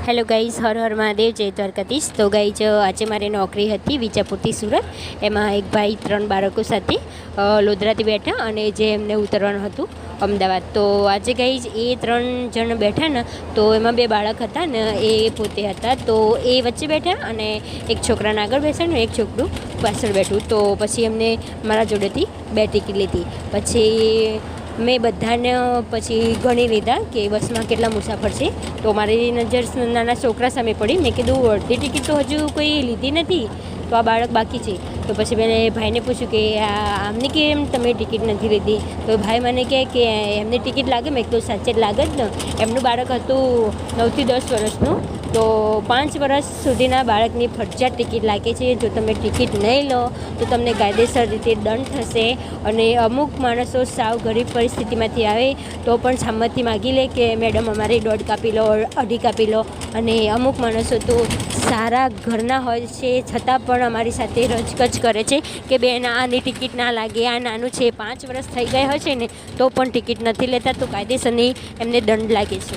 Hello guys, Har Har Mahadev, જય દ્વારકાધીશ. તો guys, આજે મારી નોકરી હતી વિજાપુરથી સુરત. એમાં એક ભાઈ 3 બાળકો સાથે લોધરાથી બેઠા અને જે એમને ઉતરવાનું હતું અમદાવાદ. તો આજે ગાઈઝ એ 3 જણ બેઠા ને, તો એમાં 2 બાળક હતા ને એ પોતે હતા. તો એ વચ્ચે બેઠા અને એક છોકરાને આગળ બેસાડ્યું, એક છોકરું પાછળ બેઠું. તો પછી એમને મારા જોડેથી 2 ટિકિટ લીધી. પછી મેં બધાને પછી ગણી લીધા કે બસમાં કેટલા મુસાફર છે. તો મારી નજર નાના છોકરા સામે પડી. મેં કીધું અડધી ટિકિટ તો હજુ કોઈ લીધી નથી, તો આ બાળક બાકી છે. તો પછી મેં ભાઈને પૂછ્યું કે આમની કેમ તમે ટિકિટ નથી લીધી. તો ભાઈ મને કહે કે એમની ટિકિટ લાગે. મેં કીધું સાચે જ લાગે જ ને. એમનું બાળક હતું 9 થી 10 વર્ષનું. તો 5 વર્ષ સુધીના બાળકની ફરજિયાત ટિકિટ લાગે છે. જો તમે ટિકિટ નહીં લો તો તમને કાયદેસર રીતે દંડ થશે. અને અમુક માણસો સાવ ગરીબ પરિસ્થિતિમાંથી આવે તો પણ સંમતિ માગી લે કે મેડમ અમારે 1.5 કાપી લો, 2.5 કાપી લો. અને અમુક માણસો તો સારા ઘરના હોય છે છતાં પણ અમારી સાથે રજકજ કરે છે કે બેન આની ટિકિટ ના લાગે, આ નાનું છે, 5 વર્ષ થઈ ગયા હોય છે ને તો પણ ટિકિટ નથી લેતા. તો કાયદેસરની એમને દંડ લાગે છે.